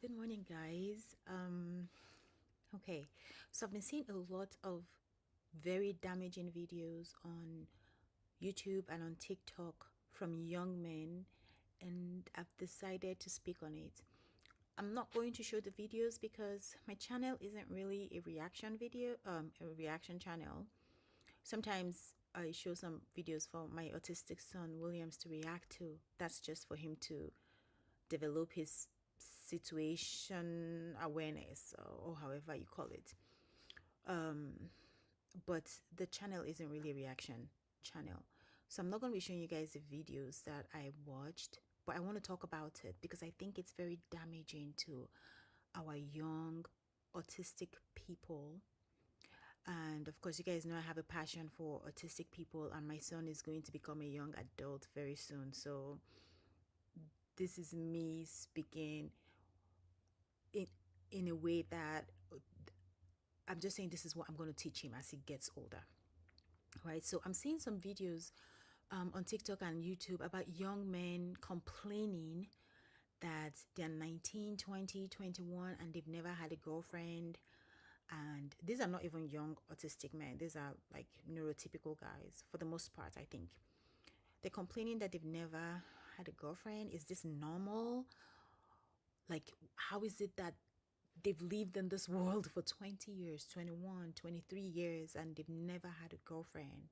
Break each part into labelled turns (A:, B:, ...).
A: Good morning, guys. Okay, so I've been seeing a lot of very damaging videos on YouTube and on TikTok from young men, and I've decided to speak on it. I'm not going to show the videos because my channel isn't really a reaction a reaction channel. Sometimes I show some videos for my autistic son Williams to react to. That's just for him to develop his situation awareness, or however you call it. But the channel isn't really a reaction channel. So I'm not going to be showing you guys the videos that I watched, but I want to talk about it because I think it's very damaging to our young autistic people. And of course, you guys know I have a passion for autistic people, and my son is going to become a young adult very soon. So this is me speaking in in a way that I'm just saying this is what I'm going to teach him as he gets older. Right? So I'm seeing some videos on TikTok and YouTube about young men complaining that they're 19, 20, 21 and they've never had a girlfriend. And these are not even young autistic men. These are like neurotypical guys for the most part, I think. They're complaining that they've never had a girlfriend. Is this normal? Like, how is it that they've lived in this world for 20 years, 21, 23 years, and they've never had a girlfriend?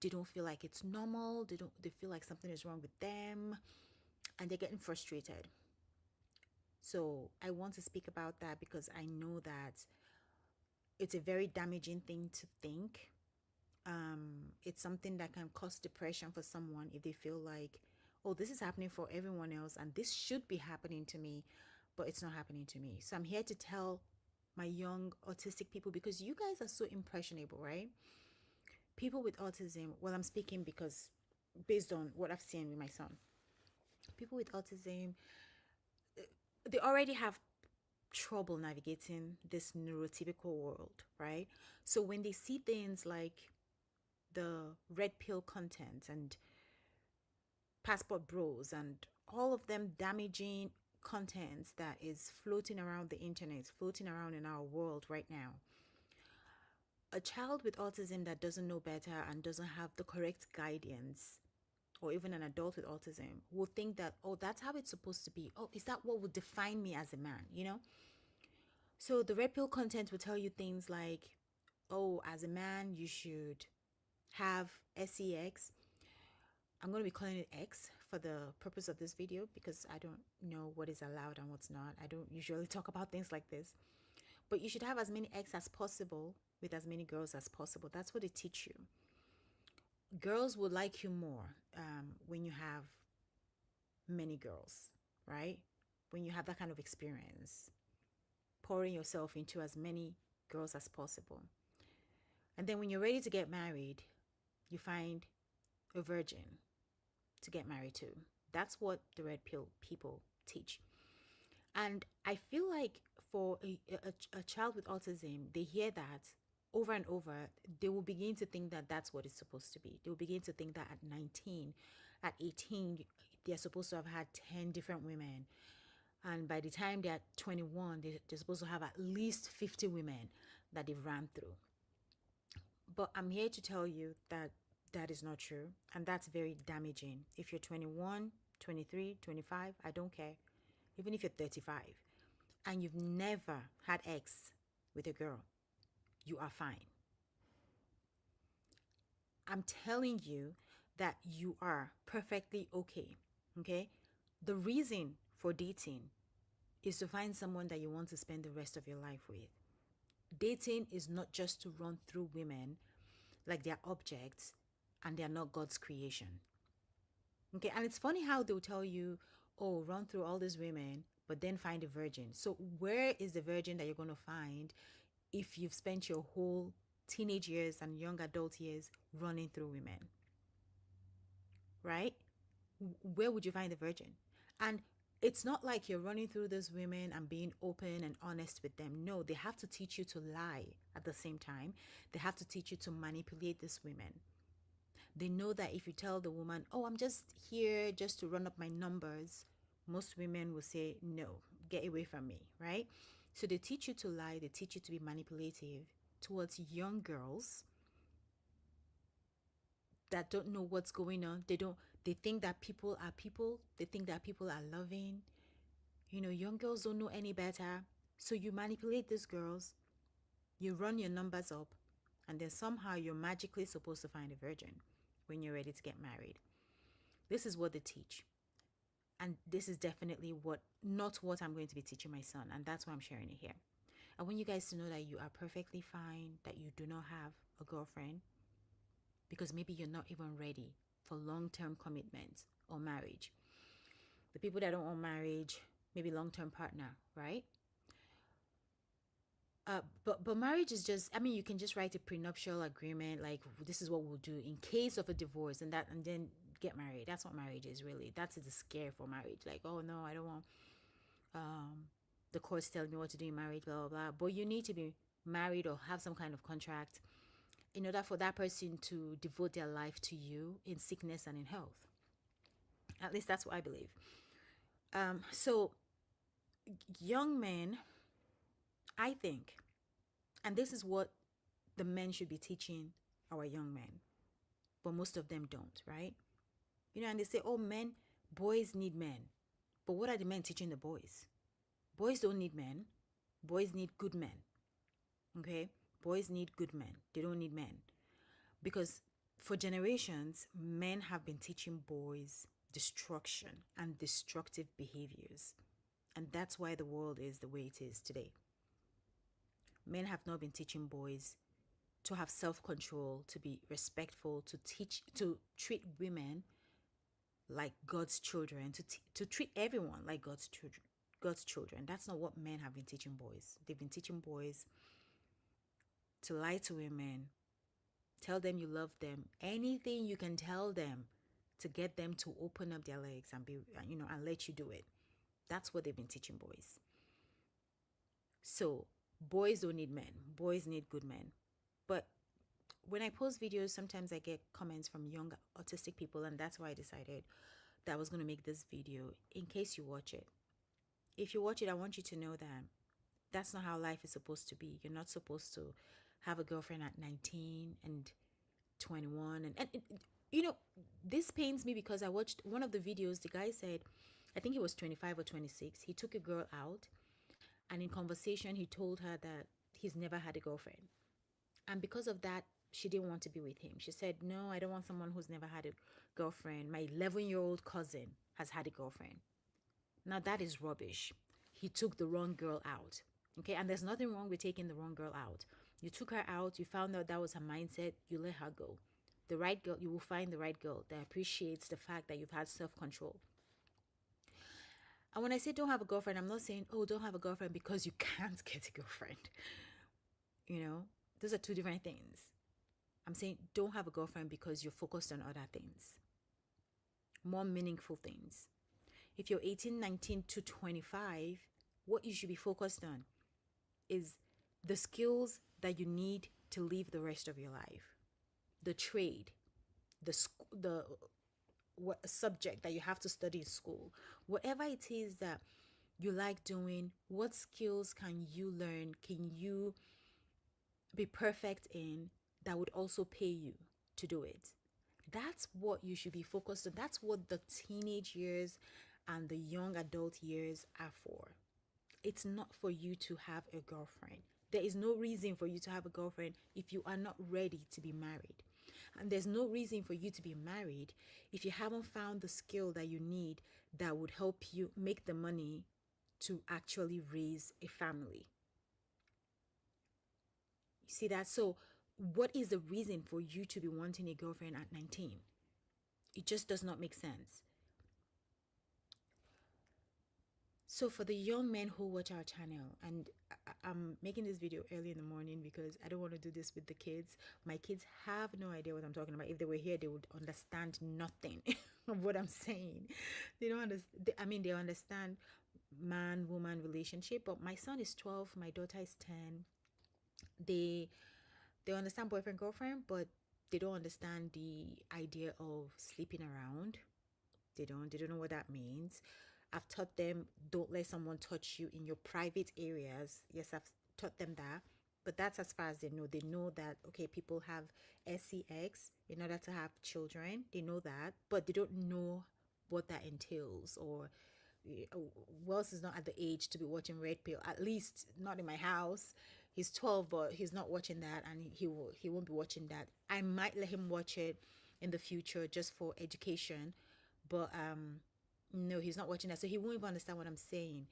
A: They don't feel like it's normal. They feel like something is wrong with them, and they're getting frustrated. So I want to speak about that because I know that it's a very damaging thing to think. It's something that can cause depression for someone if they feel like, oh, this is happening for everyone else and this should be happening to me, but it's not happening to me. So I'm here to tell my young autistic people, because you guys are so impressionable, right? People with autism, well, I'm speaking because based on what I've seen with my son, people with autism, they already have trouble navigating this neurotypical world, right? So when they see things like the red pill content and passport bros and all of them damaging contents that is floating around the internet, floating around in our world right now, a child with autism that doesn't know better and doesn't have the correct guidance, or even an adult with autism, will think that, oh, that's how it's supposed to be. Oh, is that what would define me as a man, you know? So the red pill content will tell you things like, oh, as a man, you should have sex. I'm going to be calling it X for the purpose of this video because I don't know what is allowed and what's not. I don't usually talk about things like this. But you should have as many X as possible with as many girls as possible. That's what they teach you. Girls will like you more when you have many girls, right? When you have that kind of experience, pouring yourself into as many girls as possible. And then when you're ready to get married, you find a virgin to get married to. That's what the red pill people teach. And I feel like for a child with autism, they hear that over and over. They will begin to think that that's what it's supposed to be. They will begin to think that at 19, at 18, they're supposed to have had 10 different women. And by the time they're 21, they're supposed to have at least 50 women that they've ran through. But I'm here to tell you that that is not true. And that's very damaging. If you're 21, 23, 25, I don't care. Even if you're 35 and you've never had sex with a girl, you are fine. I'm telling you that you are perfectly okay. Okay? The reason for dating is to find someone that you want to spend the rest of your life with. Dating is not just to run through women like they're objects and they're not God's creation. Okay, and it's funny how they'll tell you, oh, run through all these women, but then find a virgin. So where is the virgin that you're going to find if you've spent your whole teenage years and young adult years running through women? Right? Where would you find the virgin? And it's not like you're running through those women and being open and honest with them. No, they have to teach you to lie at the same time. They have to teach you to manipulate these women. They know that if you tell the woman, oh, I'm just here just to run up my numbers, Most women will say, no, get away from me, right? So they teach you to lie, they teach you to be manipulative towards young girls that don't know what's going on. They think that people are people, they think that people are loving. Young girls don't know any better. So you manipulate these girls, you run your numbers up, and then somehow you're magically supposed to find a virgin when you're ready to get married. This is what they teach. And this is definitely not what I'm going to be teaching my son. And that's why I'm sharing it here. I want you guys to know that you are perfectly fine, that you do not have a girlfriend, because maybe you're not even ready for long-term commitment or marriage. The people that don't want marriage, maybe long-term partner, right? But marriage is just, I mean, you can just write a prenuptial agreement, like this is what we'll do in case of a divorce, and then get married. That's what marriage is really. That's the scare for marriage. Like, oh no, I don't want the courts telling me what to do in marriage, blah blah blah. But you need to be married or have some kind of contract in order for that person to devote their life to you in sickness and in health. At least that's what I believe. So young men, I think, and this is what the men should be teaching our young men, but most of them don't, right? And they say, oh, boys need men. But what are the men teaching the boys? Boys don't need men. Boys need good men. Okay? Boys need good men. They don't need men. Because for generations, men have been teaching boys destruction and destructive behaviors. And that's why the world is the way it is today. Men have not been teaching boys to have self-control, to be respectful, to treat women like God's children, to treat everyone like God's children. That's not what men have been teaching boys. They've been teaching boys to lie to women, tell them you love them, anything you can tell them to get them to open up their legs and and let you do it. That's what they've been teaching boys. So boys don't need men. Boys need good men. But when I post videos, sometimes I get comments from young autistic people, and that's why I decided that I was going to make this video in case you watch it. If you watch it, I want you to know that that's not how life is supposed to be. You're not supposed to have a girlfriend at 19 and 21. And this pains me because I watched one of the videos. The guy said, I think he was 25 or 26. He took a girl out, and in conversation, he told her that he's never had a girlfriend. And because of that, she didn't want to be with him. She said, no, I don't want someone who's never had a girlfriend. My 11-year-old cousin has had a girlfriend. Now, that is rubbish. He took the wrong girl out. Okay, and there's nothing wrong with taking the wrong girl out. You took her out, you found out that was her mindset, you let her go. The right girl, you will find the right girl that appreciates the fact that you've had self-control. And when I say don't have a girlfriend, I'm not saying, oh, don't have a girlfriend because you can't get a girlfriend. Those are two different things. I'm saying don't have a girlfriend because you're focused on other things, more meaningful things. If you're 18, 19 to 25, what you should be focused on is the skills that you need to live the rest of your life, the trade, the what subject that you have to study in school, whatever it is that you like doing. What skills can you learn? Can you be perfect in that would also pay you to do it? That's what you should be focused on. That's what the teenage years and the young adult years are for. It's not for you to have a girlfriend. There is no reason for you to have a girlfriend if you are not ready to be married. And there's no reason for you to be married if you haven't found the skill that you need that would help you make the money to actually raise a family. You see that? So what is the reason for you to be wanting a girlfriend at 19? It just does not make sense. So for the young men who watch our channel, and I'm making this video early in the morning because I don't want to do this with the kids. My kids have no idea what I'm talking about. If they were here, they would understand nothing of what I'm saying. They don't understand. I mean, they understand man-woman relationship, but my son is 12, my daughter is 10. They understand boyfriend, girlfriend, but they don't understand the idea of sleeping around. They don't know what that means. I've taught them don't let someone touch you in your private areas. Yes, I've taught them that. But that's as far as they know. They know that, okay, people have SEX in order to have children. They know that, but they don't know what that entails, or Wells is not at the age to be watching Red Pill. At least not in my house. He's 12, but he's not watching that, and he won't be watching that. I might let him watch it in the future just for education, but no, he's not watching that, so he won't even understand what I'm saying.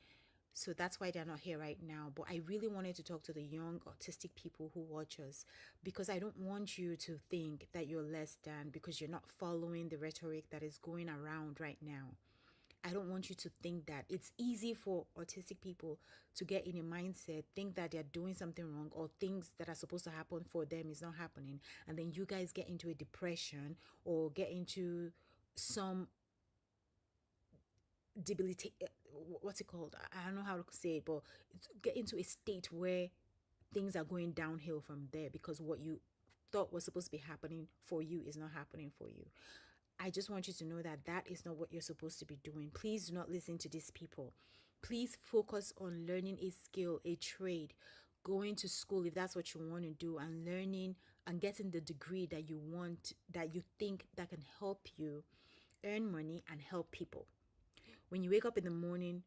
A: So that's why they're not here right now. But I really wanted to talk to the young autistic people who watch us, because I don't want you to think that you're less than because you're not following the rhetoric that is going around right now. I don't want you to think that. It's easy for autistic people to get in a mindset, think that they're doing something wrong, or things that are supposed to happen for them is not happening. And then you guys get into a depression or get into some debilitate, what's it called? I don't know how to say it, but get into a state where things are going downhill from there because what you thought was supposed to be happening for you is not happening for you. I just want you to know that that is not what you're supposed to be doing. Please do not listen to these people. Please focus on learning a skill, a trade, going to school if that's what you want to do, and learning and getting the degree that you want, that you think that can help you earn money and help people. When you wake up in the morning,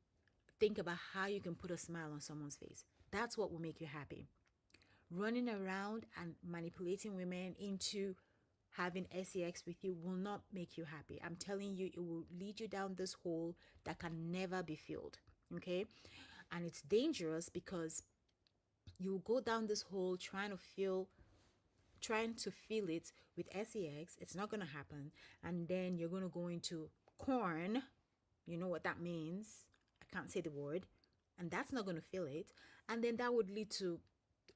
A: think about how you can put a smile on someone's face. That's what will make you happy. Running around and manipulating women into having sex with you will not make you happy. I'm telling you, it will lead you down this hole that can never be filled. Okay? And it's dangerous because you go down this hole trying to feel it with sex. It's not gonna happen. And then you're gonna go into corn. You know what that means. I can't say the word. And that's not gonna feel it. And then that would lead to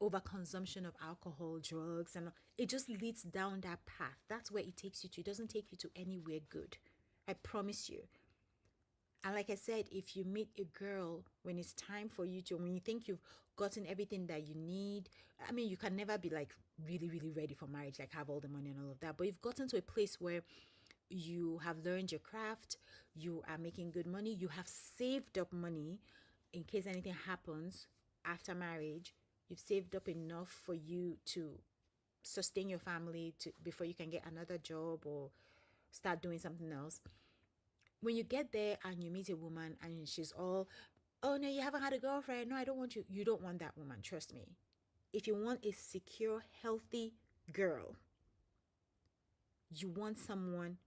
A: overconsumption of alcohol, drugs, and it just leads down that path. That's where it takes you to. It doesn't take you to anywhere good. I promise you. And like I said, if you meet a girl when it's time for you to, when you think you've gotten everything that you need, I mean, you can never be like really, really ready for marriage, like have all the money and all of that. But you've gotten to a place where you have learned your craft, you are making good money, you have saved up money in case anything happens after marriage. You've saved up enough for you to sustain your family to before you can get another job or start doing something else. When you get there and you meet a woman and she's all, oh no, you haven't had a girlfriend. No, I don't want you. You don't want that woman. Trust me. If you want a secure, healthy girl, you want someone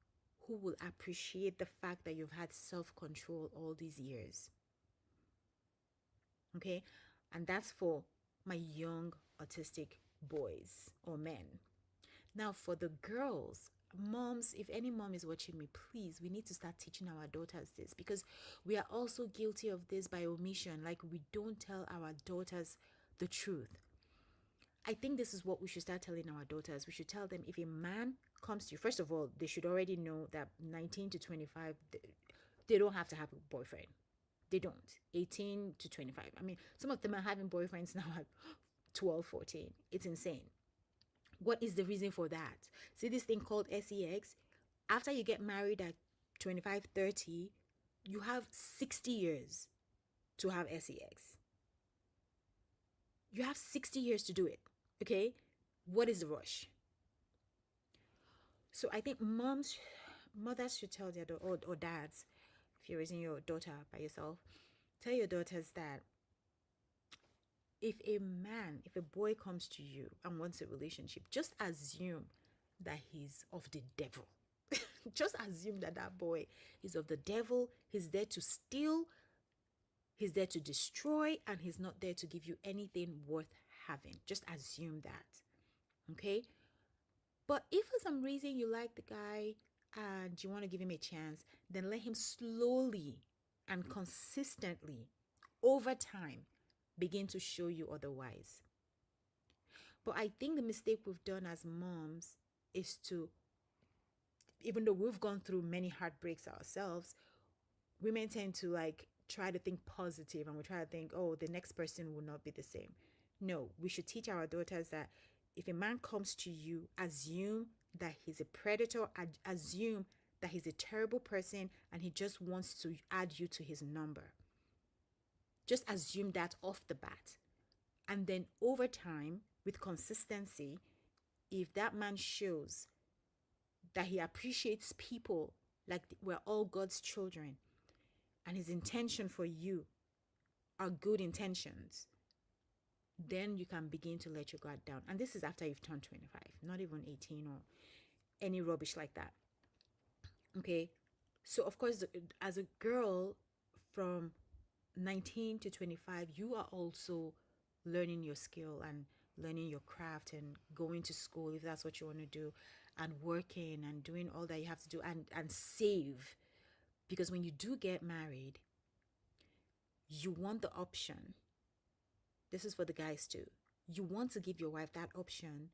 A: who will appreciate the fact that you've had self control all these years. Okay? And that's for my young autistic boys or men. Now, for the girls, moms, if any mom is watching me, please, we need to start teaching our daughters this, because we are also guilty of this by omission. Like, we don't tell our daughters the truth. I think this is what we should start telling our daughters. We should tell them, if a man comes to you, first of all, they should already know that 19 to 25, they don't have to have a boyfriend. They don't. 18 to 25. I mean, some of them are having boyfriends now at 12, 14. It's insane. What is the reason for that? See this thing called sex? After you get married at 25, 30, you have 60 years to have sex. You have 60 years to do it. Okay? What is the rush? So I think mothers should tell their or dads, if you're raising your daughter by yourself, tell your daughters that if a boy comes to you and wants a relationship, just assume that he's of the devil. Just assume that that boy is of the devil. He's there to steal, he's there to destroy, and he's not there to give you anything worth having. Just assume that. Okay? But if for some reason you like the guy and you want to give him a chance, then let him slowly and consistently over time begin to show you otherwise. But I think the mistake we've done as moms is to, even though we've gone through many heartbreaks ourselves, women tend to like try to think positive, and we try to think, oh, the next person will not be the same. No, we should teach our daughters that if a man comes to you, assume that he's a predator, assume that he's a terrible person and he just wants to add you to his number. Just assume that off the bat. And then over time, with consistency, if that man shows that he appreciates people like we're all God's children, and his intention for you are good intentions, then you can begin to let your guard down. And this is after you've turned 25, not even 18 or any rubbish like that. Okay. So, of course, as a girl from 19 to 25, you are also learning your skill and learning your craft and going to school if that's what you want to do, and working and doing all that you have to do, and save. Because when you do get married, you want the option. This is for the guys too. You want to give your wife that option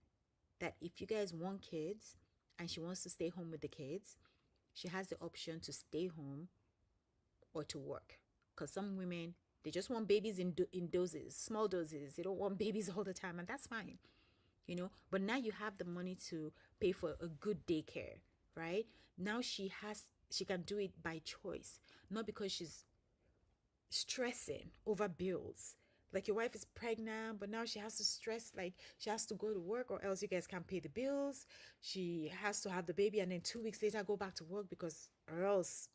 A: that if you guys want kids and she wants to stay home with the kids, she has the option to stay home or to work. Because some women, they just want babies in doses, small doses. They don't want babies all the time, and that's fine, you know. But now you have the money to pay for a good daycare, right? Now she can do it by choice, not because she's stressing over bills. Like your wife is pregnant, but now she has to stress, like she has to go to work or else you guys can't pay the bills. She has to have the baby and then 2 weeks later go back to work because or else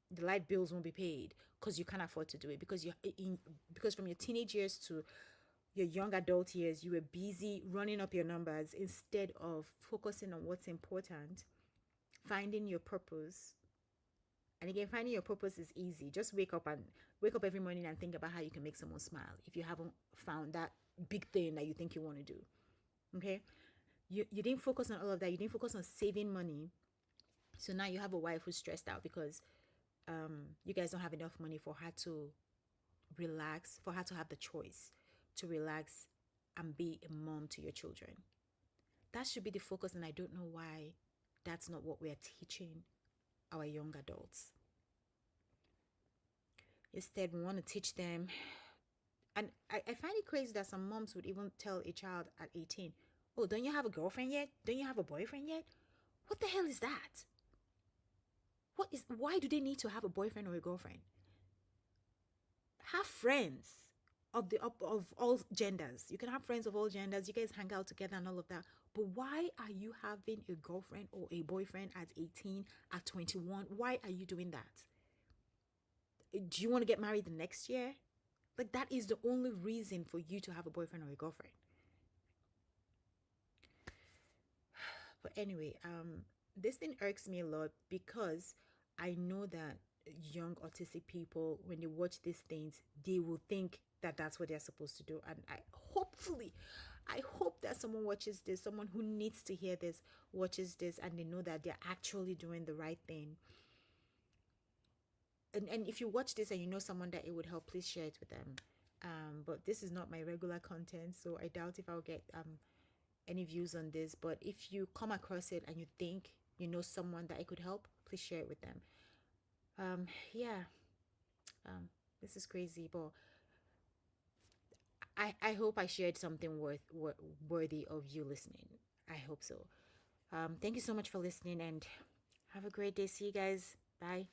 A: the light bills won't be paid because you can't afford to do it because from your teenage years to your young adult years you were busy running up your numbers instead of focusing on what's important, finding your purpose. And again, finding your purpose is easy. Just wake up every morning and think about how you can make someone smile if you haven't found that big thing that you think you want to do. Okay? You didn't focus on all of that. You didn't focus on saving money. So now you have a wife who's stressed out because you guys don't have enough money for her to relax, for her to have the choice to relax and be a mom to your children. That should be the focus, and I don't know why that's not what we're teaching our young adults. Instead, we want to teach them. And I find it crazy that some moms would even tell a child at 18, oh, don't you have a girlfriend yet? Don't you have a boyfriend yet? What the hell is that? Why do they need to have a boyfriend or a girlfriend? Have friends of all genders. You can have friends of all genders. You guys hang out together and all of that. But why are you having a girlfriend or a boyfriend at 18, at 21? Why are you doing that? Do you want to get married the next year? Like, that is the only reason for you to have a boyfriend or a girlfriend. But anyway, this thing irks me a lot because I know that young autistic people, when they watch these things, they will think that that's what they're supposed to do. And I hope that someone watches this, someone who needs to hear this watches this, and they know that they're actually doing the right thing. And if you watch this and you know someone that it would help, please share it with them. But this is not my regular content, so I doubt if I'll get any views on this. But if you come across it and you think you know someone that it could help, please share it with them. Yeah. This is crazy, but I hope I shared something worthy of you listening. I hope so. Thank you so much for listening and have a great day. See you guys. Bye.